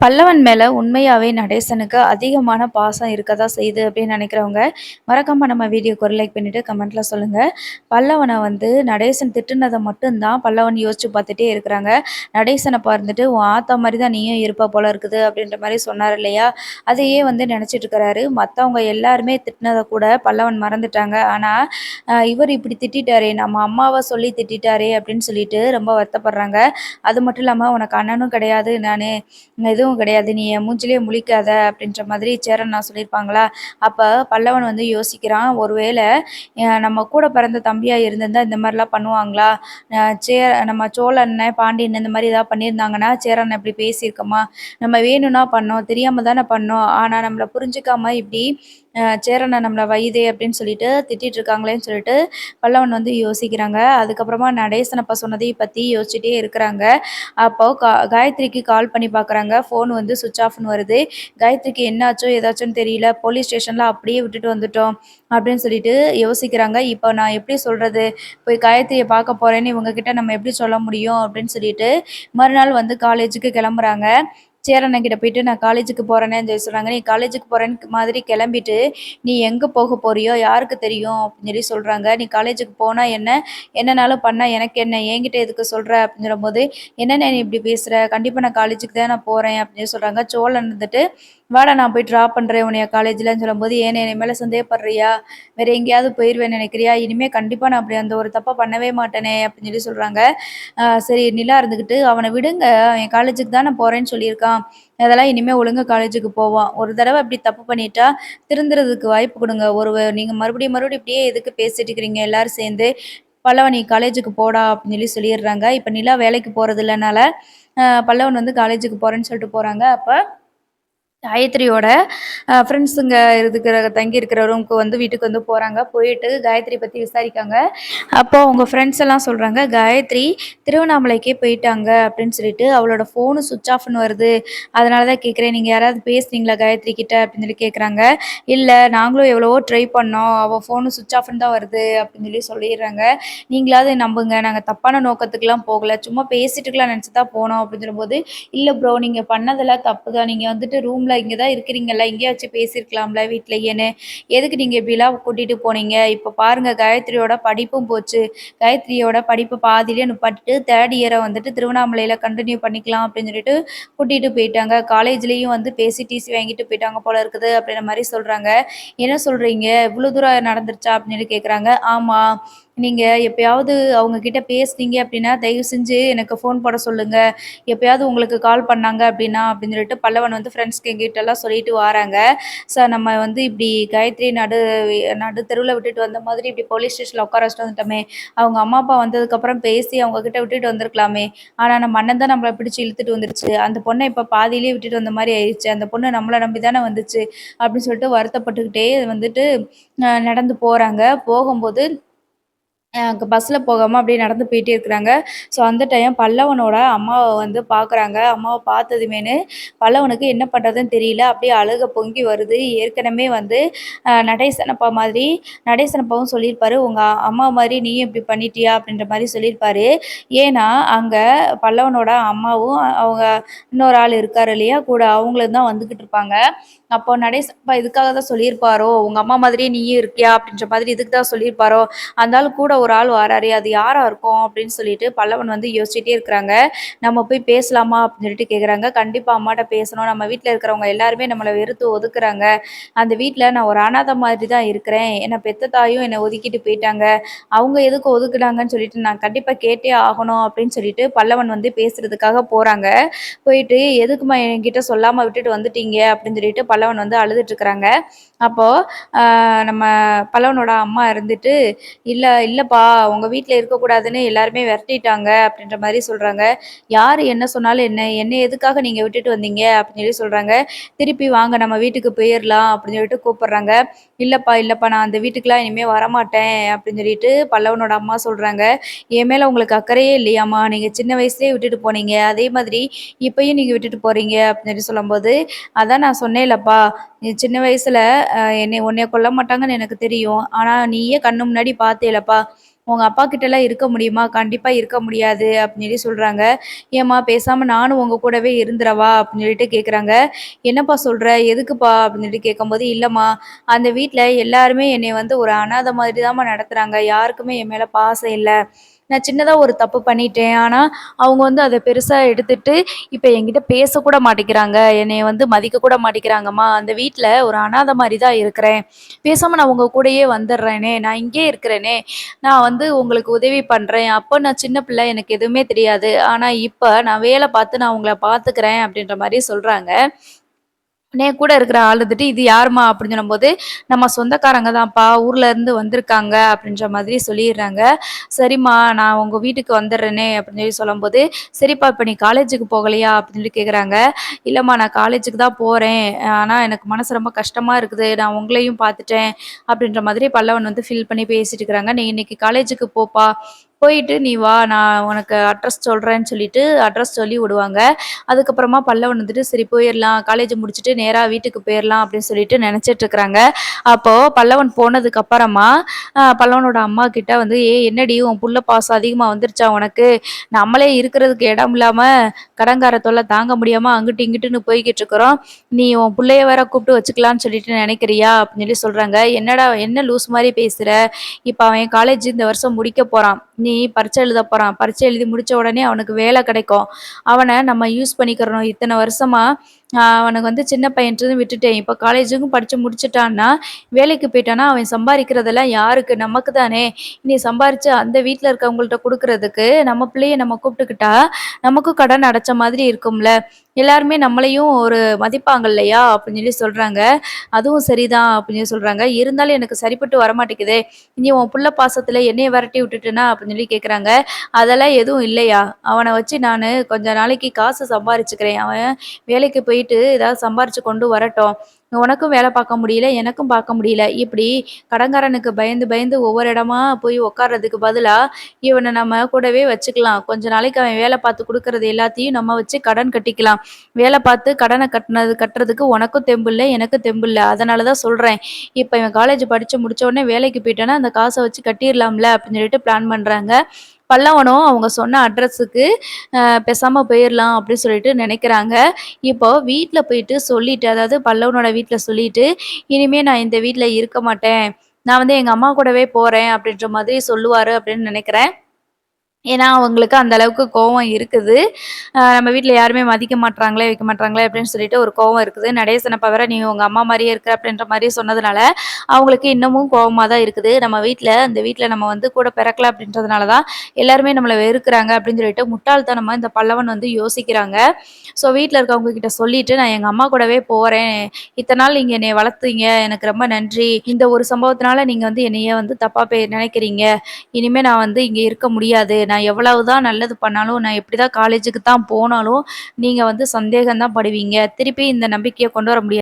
பல்லவன் மேல உண்மையாவே நடேசனுக்கு அதிகமான பாசம் இருக்கதா செய்யுது அப்படின்னு நினைக்கிறவங்க, மறக்காம நம்ம வீடியோக்கு ஒரு லைக் பண்ணிட்டு கமெண்ட்ல சொல்லுங்க. பல்லவன வந்து நடேசன் திட்டுனத மட்டும் தான் பல்லவன் யோசிச்சு பார்த்துட்டே இருக்கிறாங்க. நடேசன பார்த்துட்டு, "உன் ஆத்தா மாரி தான் நீயும் இருப்ப போல இருக்குது" அப்படின்ற மாரி சொன்னார் இல்லையா? அதையே வந்து நினைச்சிட்டு இருக்கிறாரு. மத்தவங்க எல்லாருமே திட்டுனத கூட பல்லவன் மறந்துட்டாங்க. ஆனா, இவர் இப்படி திட்டிட்டாரே, நம்ம அம்மாவ சொல்லி திட்டிட்டாரே அப்படின்னு சொல்லிட்டு ரொம்ப வருத்தப்படுறாங்க. அது மட்டும் இல்லாம, "உனக்கு அண்ணனும் கிடையாது, நானு எதுவும் கிடையாது. நீ என் மூஞ்சிலயே முழிக்காத" அப்படின்ற மாதிரி சேரன் சொல்லியிருப்பாங்களா? அப்ப பல்லவன் வந்து யோசிக்கிறான், ஒருவேளை நம்ம கூட பிறந்த தம்பியா இருந்திருந்தா இந்த மாரிலாம் பண்ணுவாங்களா? அ சே நம்ம சோழ அண்ணன், பாண்டியன் இந்த மாரி ஏதாவது பண்ணியிருந்தாங்கன்னா, சேரன் இப்படி பேசியிருக்கோமா? நம்ம வேணும்னா பண்ணோம். தெரியாம தானே பண்ணோம். ஆனா நம்மள புரிஞ்சுக்காம இப்படி சேரன நம்மள வைதே அப்படின்னு சொல்லிட்டு திட்டிட்டு இருக்காங்களேன்னு சொல்லிட்டு பல்லவன் வந்து யோசிக்கிறாங்க. அதுக்கப்புறமா நடேசன் அப்பா சொன்னதையும் பத்தி யோசிச்சுட்டே இருக்கிறாங்க. அப்போ காயத்ரிக்கு கால் பண்ணி பார்க்குறாங்க. ஃபோன் வந்து ஸ்விட்ச் ஆஃப்னு வருது. காயத்ரிக்கு என்னாச்சோ ஏதாச்சோன்னு தெரியல. போலீஸ் ஸ்டேஷன்ல அப்படியே விட்டுட்டு வந்துட்டோம் அப்படின்னு சொல்லிட்டு யோசிக்கிறாங்க. இப்போ நான் எப்படி சொல்றது? போய் காயத்ரியை பார்க்க போறேன்னு இவங்க கிட்ட நம்ம எப்படி சொல்ல முடியும்? அப்படின்னு சொல்லிட்டு மறுநாள் வந்து காலேஜுக்கு கிளம்புறாங்க. சேரன் கிட்ட போயிட்டு நான் காலேஜுக்கு போறேனேன்னு சொல்லி சொல்றாங்க. நீ காலேஜுக்கு போறேன்னு மாதிரி கிளம்பிட்டு, நீ எங்க போக போறியோ யாருக்கு தெரியும்? அப்படின்னு சொல்லி சொல்றாங்க. நீ காலேஜுக்கு போனா என்ன? என்னனாலும் பண்ணா எனக்கு என்ன? என்கிட்ட எதுக்கு சொல்ற? அப்படின்னு சொல்லும்போது, என்னண்ணே நீ இப்படி பேசுற? கண்டிப்பா நான் காலேஜுக்கு தான் நான் போறேன் அப்படின்னு சொல்றாங்க. சோழன் இருந்துட்டு, வாடா நான் போய் ட்ராப் பண்றேன் உன்னைய காலேஜ்லன்னு சொல்லும்போது, ஏன் என் மேல சந்தேகப்படுறியா? வேற எங்கேயாவது போயிருவேன்னு நினைக்கிறியா? இனிமே கண்டிப்பா நான் அப்படி அந்த ஒரு தப்ப பண்ணவே மாட்டேனே அப்படின்னு சொல்லி சொல்றாங்க. சரி நிலா இருந்துகிட்டு, அவன விடுங்க. அவன் காலேஜுக்கு தானே போறேன்னு சொல்லியிருக்கான். அதெல்லாம் இனிமே ஒழுங்கா காலேஜுக்கு போவான். ஒரு தடவ இப்படி தப்பு பண்ணிட்டா, திருந்துறதுக்கு வாய்ப்பு குடுங்க. நீங்க மறுபடியும் மறுபடியும் இப்படியே எதுக்கு பேசிட்டு இருக்கிறீங்க எல்லாரும் சேர்ந்து? பல்லவன் நீ காலேஜுக்கு போடா அப்படின்னு சொல்லிடுறாங்க. இப்ப நிலா வேலைக்கு போறது இல்லனால, பல்லவன் வந்து காலேஜுக்கு போறேன்னு சொல்லிட்டு போறாங்க. அப்ப காயத்ரியோட ஃப்ரெண்ட்ஸுங்க தங்கி இருக்கிற ரூமுக்கு வந்து வீட்டுக்கு வந்து போகிறாங்க. போயிட்டு காயத்ரி பற்றி விசாரிக்காங்க. அப்போ அவங்க ஃப்ரெண்ட்ஸ் எல்லாம் சொல்கிறாங்க, காயத்ரி திருவண்ணாமலைக்கே போயிட்டாங்க அப்படின்னு சொல்லிட்டு, அவளோட ஃபோனு சுவிட்ச் ஆஃப்னு வருது. அதனால தான் கேட்குறேன், நீங்கள் யாராவது பேசுனீங்களா காயத்ரி கிட்ட அப்படின்னு சொல்லி கேட்குறாங்க. இல்லை நாங்களும் எவ்வளவோ ட்ரை பண்ணோம், அவள் ஃபோனு சுவிட்ச் ஆஃப்னு தான் வருது அப்படின்னு சொல்லிடுறாங்க. நீங்களாவது நம்புங்க, நாங்கள் தப்பான நோக்கத்துக்குலாம் போகல, சும்மா பேசிட்டுக்கலாம் நினச்சி தான் போனோம் அப்படின்னு சொல்லும்போது, இல்லை ப்ரோ நீங்கள் பண்ணதெல்லாம் தப்பு தான். நீங்கள் வந்துட்டு ரூமில் இங்கே தான் இருக்கிறீங்கல்ல, இங்கேயாச்சும் பேசியிருக்கலாம்ல வீட்லயேன்னு. எதுக்கு நீங்கள் இப்படிலாம் கூட்டிகிட்டு போனீங்க? இப்போ பாருங்கள் காயத்ரியோட படிப்பும் போச்சு. காயத்ரியோட படிப்பு பாதியிலே நிப்பாட்டிட்டு 3 இயரை வந்துட்டு திருவண்ணாமலையில் கண்டினியூ பண்ணிக்கலாம் அப்படின்னு சொல்லிட்டு கூட்டிகிட்டு போயிட்டாங்க. காலேஜ்லேயும் வந்து பேசி டிசி வாங்கிட்டு போயிட்டாங்க போல இருக்குது அப்படின்ற மாதிரி சொல்கிறாங்க. என்ன சொல்கிறீங்க? இவ்வளோ தூரம் நடந்துருச்சா அப்படின்னு சொல்லி கேட்குறாங்க. ஆமாம், நீங்கள் எப்பயாவது அவங்க கிட்ட பேசுனீங்க அப்படின்னா தயவு செஞ்சு எனக்கு ஃபோன் போட சொல்லுங்கள். எப்பயாவது உங்களுக்கு கால் பண்ணாங்க அப்படின்னா அப்படின்னு சொல்லிட்டு பல்லவன் வந்து ஃப்ரெண்ட்ஸ்க்கு எங்கிட்டலாம் சொல்லிட்டு வராங்க. சார் நம்ம வந்து இப்படி காயத்ரி நடு தெருவில் விட்டுட்டு வந்த மாதிரி இப்படி போலீஸ் ஸ்டேஷனில் உட்கார வச்சுட்டு வந்துட்டோமே. அவங்க அம்மா அப்பா வந்ததுக்கப்புறம் பேசி அவங்க கிட்ட விட்டுட்டு வந்திருக்கலாமே. ஆனால் நம்ம அண்ணன் தான் நம்மளை பிடிச்சி இழுத்துட்டு வந்துருச்சு. அந்த பொண்ணை இப்போ பாதியிலேயே விட்டுட்டு வந்த மாதிரி ஆயிடுச்சு. அந்த பொண்ணு நம்மளை நம்பி தானே வந்துச்சு அப்படின்னு சொல்லிட்டு வருத்தப்பட்டுக்கிட்டே வந்துட்டு நடந்து போகிறாங்க. போகும்போது பஸ்ஸில் போகாம அப்படியே நடந்து போயிட்டே இருக்கிறாங்க. ஸோ அந்த டைம் பல்லவனோட அம்மாவ வந்து பார்க்குறாங்க. அம்மாவ பார்த்ததுமேனு பல்லவனுக்கு என்ன பண்ணுறதுன்னு தெரியல. அப்படியே அழுகை பொங்கி வருது. ஏற்கனவே வந்து நடேசனப்பா மாதிரி நடேசனப்பாவும் சொல்லியிருப்பாரு, "உங்க அம்மா மாரி நீயும் இப்படி பண்ணிட்டியா?" அப்படின்ற மாரி சொல்லியிருப்பாரு. ஏன்னா, அங்க பல்லவனோட அம்மாவும் அவங்க இன்னொரு ஆள் இருக்காரு இல்லையா கூட, அவங்களும் தான் வந்துகிட்டு இருப்பாங்க. அப்போ நடேசனப்பா இதுக்காக தான் சொல்லியிருப்பாரோ, "உங்க அம்மா மாதிரியே நீயும் இருக்கியா?" அப்படின்ற மாதிரி இதுக்கு தான் சொல்லியிருப்பாரோ. அந்த ஆள் கூட ஒரு ஆள் வராரே, அது யாரா இருக்கும் அப்படின்னு சொல்லிட்டு பல்லவன் வந்து யோசிச்சுட்டே இருக்கிறாங்க. நம்ம போய் பேசலாமா அப்படின்னு சொல்லிட்டு கேட்குறாங்க. கண்டிப்பா அம்மாட்ட பேசணும். நம்ம வீட்ல இருக்கிறவங்க எல்லாருமே நம்மள வெறுத்து ஒதுக்குறாங்க. அந்த வீட்ல நான் ஒரு அனாதை மாதிரி தான் இருக்கிறேன். என்ன பெத்த தாயும் என்னை ஒதுக்கிட்டு போயிட்டாங்க. அவங்க எதுக்கு ஒதுக்குனாங்கன்னு சொல்லிட்டு நான் கண்டிப்பா கேட்டே ஆகணும் அப்படின்னு சொல்லிட்டு பல்லவன் வந்து பேசுறதுக்காக போறாங்க. போயிட்டு எதுக்கும்மா என்கிட்ட சொல்லாம விட்டுட்டு வந்துட்டீங்க அப்படின்னு சொல்லிட்டு பல்லவன் வந்து அழுதுட்டு இருக்கிறாங்க. அப்போ நம்ம பல்லவனோட அம்மா இருந்துட்டு, இல்லப்பா உங்க வீட்ல இருக்கக்கூடாதுன்னு எல்லாருமே விரட்டிட்டாங்க அப்படின்ற மாரி சொல்றாங்க. யாரு என்ன சொன்னாலும் என்ன? என்னை எதுக்காக நீங்க விட்டுட்டு வந்தீங்க? அப்படின்னு சொல்றாங்க. திருப்பி வாங்க நம்ம வீட்டுக்கு போயிரலாம் அப்படின்னு சொல்லிட்டு கூப்பிடுறாங்க. இல்லப்பா நான் அந்த வீட்டுக்குலாம் இனிமே வரமாட்டேன் அப்படின்னு சொல்லிட்டு பல்லவனோட அம்மா சொல்றாங்க. என் மேல உங்களுக்கு அக்கறையே இல்லையாம்மா? நீங்க சின்ன வயசுலயே விட்டுட்டு போனீங்க. அதே மாதிரி இப்பயும் நீங்க விட்டுட்டு போறீங்க அப்படின்னு சொல்லும்போது, அதான் நான் சொன்னேன்லப்பா, நீ சின்ன வயசுல உன்னைய கொல்ல மாட்டாங்கன்னு எனக்கு தெரியும். ஆனா நீயே கண்ணு முன்னாடி பார்த்தேலப்பா. உங்க அப்பா கிட்டலாம் இருக்க முடியுமா? கண்டிப்பா இருக்க முடியாது அப்படின்னு சொல்லி சொல்றாங்க. ஏம்மா பேசாம நானும் உங்க கூடவே இருந்துறவா? அப்படின்னு சொல்லிட்டு கேட்குறாங்க. என்னப்பா சொல்ற? எதுக்குப்பா? அப்படின்னு சொல்லிட்டு கேட்கும்போது, இல்லம்மா அந்த வீட்ல எல்லாருமே என்னைய வந்து ஒரு அனாதை மாதிரி தாம்மா நடத்துறாங்க. யாருக்குமே என் மேல பாசம் இல்ல. நான் சின்னதா ஒரு தப்பு பண்ணிட்டேன். ஆனா, அவங்க வந்து அத பெருசா எடுத்துட்டு, இப்ப என்கிட்ட பேசக்கூட மாட்டேங்கிறாங்க. என்னைய வந்து மதிக்க கூட மாட்டேங்கிறாங்கம்மா. அந்த வீட்ல ஒரு அனாதை மாரி தான் இருக்கிறேன். பேசாம நான் உங்க கூடயே வந்துர்றேனே! நான் இங்கேயே இருக்கிறேனே! நான் வந்து உங்களுக்கு உதவி பண்றேன். அப்ப நான் சின்ன பிள்ளை எனக்கு எதுவுமே தெரியாது. ஆனா, இப்ப நான் வேல பார்த்து நான் உங்கள பார்த்துக்கிறேன் அப்டின்ற மாரி சொல்றாங்க. என் கூட இருக்கிற ஆள் இருந்துட்டு, "இது யாரும்மா?" அப்படின்னு சொல்லும்போது, "நம்ம சொந்தக்காரங்க தான்ப்பா, ஊர்ல இருந்து வந்திருக்காங்க." அப்படின்ற மாதிரி சொல்லிர்றாங்க. "சரிம்மா, நான் உங்க வீட்டுக்கு வந்துர்றேனே." அப்படின்னு சொல்லி சொல்லும்போது, "சரிப்பா, இப்ப நீ காலேஜுக்கு போகலையா?" அப்படின்னு சொல்லி கேட்குறாங்க. "இல்லம்மா, நான் காலேஜுக்கு தான் போறேன். ஆனா எனக்கு மனசு ரொம்ப கஷ்டமா இருக்குது. நான் உங்களையும் பார்த்துட்டேன்." அப்படின்ற மாதிரி பல்லவன் வந்து ஃபீல் பண்ணி பேசிட்டு இருக்கிறாங்க. "நீ இன்னைக்கு காலேஜுக்கு போப்பா. போயிட்டு நீ வா, நான் உனக்கு அட்ரஸ் சொல்றேன்னு" சொல்லிட்டு அட்ரஸ் சொல்லி விடுவாங்க. அதுக்கப்புறமா பல்லவன் வந்துட்டு சரி போயிரலாம். காலேஜ் முடிச்சுட்டு நேரா வீட்டுக்கு போயிரலாம் அப்படின்னு சொல்லிட்டு நெனச்சிட்டு இருக்கிறாங்க. அப்போ பல்லவன் போனதுக்கு அப்பறமா, பல்லவனோட அம்மா கிட்ட வந்து, "ஏய் என்னடி உன் புள்ள பாசம் அதிகமா வந்துருச்சா உனக்கு? நம்மளே இருக்கிறதுக்கு இடம் இல்லாம கடன்கார தொல்ல தாங்க முடியாம அங்கிட்டு இங்கிட்டுன்னு போய்க்கிட்டு இருக்கிறோம். நீ உன் புள்ளைய வேற கூப்பிட்டு வச்சுக்கலான்னு சொல்லிட்டு நெனைக்கிறியா?" அப்படின்னு சொல்லி சொல்றாங்க. "என்னடா என்ன லூஸ் மாரி பேசுற? இப்ப அவன் காலேஜ் இந்த வருஷம் முடிக்க போறான். நீ பரீட்சை எழுத போறான். பரீட்சை எழுதி முடிச்ச உடனே அவனுக்கு வேலை கிடைக்கும். அவன நம்ம யூஸ் பண்ணிக்கிறணும். இத்தன வருஷமா அவனுக்கு வந்து சின்ன பையன்ட்டு விட்டுட்டேன். இப்ப காலேஜுக்கும் படிச்சு முடிச்சுட்டான்னா, வேலைக்கு போயிட்டான்னா, அவன் சம்பாரிக்கிறதெல்லாம் யாருக்கு? நமக்கு தானே! நீ சம்பாரிச்சு அந்த வீட்ல இருக்கவங்கள்ட்ட குடுக்குறதுக்கு, நம்ம பிள்ளைய நம்ம கூப்பிட்டுக்கிட்டா, நமக்கும் கடன் அடைச்ச மாதிரி இருக்கும்ல. எல்லாருமே நம்மளையும் ஒரு மதிப்பாங்க இல்லையா? அப்படின்னு சொல்லி சொல்றாங்க. அதுவும் சரிதான் அப்படின்னு சொல்லி சொல்றாங்க. இருந்தாலும் எனக்கு சரிப்பட்டு வரமாட்டேங்குதே! நீ உன் புள்ள பாசத்துல என்னைய விரட்டி விட்டுட்டேனா? அப்படின்னு சொல்லி கேட்குறாங்க. அதெல்லாம் எதுவும் இல்லையா? அவன வச்சு நானு கொஞ்ச நாளைக்கு காசு சம்பாரிச்சுக்கிறேன். அவன் வேலைக்கு போயிட்டு ஏதாவது சம்பாரிச்சு கொண்டு வரட்டும். உனக்கும் வேலை பார்க்க முடியல, எனக்கும் பார்க்க முடியல. இப்படி கடன்காரனுக்கு பயந்து, பயந்து ஒவ்வொரு இடமா போய் உட்கார்றதுக்கு பதிலா, இவன நம்ம கூடவே வச்சுக்கலாம். கொஞ்ச நாளைக்கு அவன் வேலை பார்த்து குடுக்குறது எல்லாத்தையும் நம்ம வச்சு கடன் கட்டிக்கலாம். வேலை பார்த்து கடன கட்டுறதுக்கு உனக்கும் தெம்பு இல்ல, எனக்கும் தெம்பு இல்ல. அதனால தான் சொல்றேன். இப்ப இவன் காலேஜ் படிச்சு முடிச்ச உடனே வேலைக்கு போயிட்டான்னா, அந்த காச வச்சு கட்டிர்லாம்ல அப்படின்னு சொல்லிட்டு பிளான் பண்றாங்க. பல்லவனும் அவங்க சொன்ன அட்ரஸுக்கு பேசாம போயிரலாம் அப்படின்னு சொல்லிட்டு நினைக்கிறாங்க. இப்போ வீட்ல போயிட்டு சொல்லிட்டு, அதாவது பல்லவனோட வீட்ல சொல்லிட்டு, "இனிமே நான் இந்த வீட்ல இருக்க மாட்டேன். நான் வந்து எங்க அம்மா கூடவே போறேன்." அப்படின்ற மாதிரி சொல்லுவாரு அப்படின்னு நினைக்கிறேன். ஏன்னா, அவங்களுக்கு அந்த அளவுக்கு கோவம் இருக்குது. நம்ம வீட்ல யாருமே மதிக்க மாட்றாங்களே, வைக்க மாட்றாங்களே அப்படின்னு சொல்லிட்டு ஒரு கோவம் இருக்குது. நடேசன தவிர நீ உங்க அம்மா மாரியே இருக்க அப்படின்ற மாரி சொன்னதுனால, அவங்களுக்கு இன்னமும் கோவமா தான் இருக்குது. நம்ம வீட்ல இந்த வீட்ல நம்ம வந்து கூட பிறக்கல அப்படின்றதுனால தான் எல்லாருமே நம்மள வெறுக்குறாங்க அப்படின்னு சொல்லிட்டு முட்டாள்தனமா இந்த பல்லவன் வந்து யோசிக்கிறாங்க. ஸோ வீட்ல இருக்கவங்க கிட்ட சொல்லிட்டு, "நான் எங்க அம்மா கூடவே போறேன். இத்தன நாள் நீங்க என்னைய வளர்த்தீங்க. எனக்கு ரொம்ப நன்றி. இந்த ஒரு சம்பவத்தினால நீங்க வந்து என்னைய வந்து தப்பா நினைக்கிறீங்க. இனிமே நான் வந்து இங்க இருக்க முடியாது. நான் எவ்வளவுதான் நல்லது பண்ணாலும், நான் எப்படிதான் காலேஜுக்கு தான் போனாலும், நீங்க வந்து சந்தேகம் தான் படுவீங்க. திருப்பி இந்த நம்பிக்கைய கொண்டு வர முடியாது."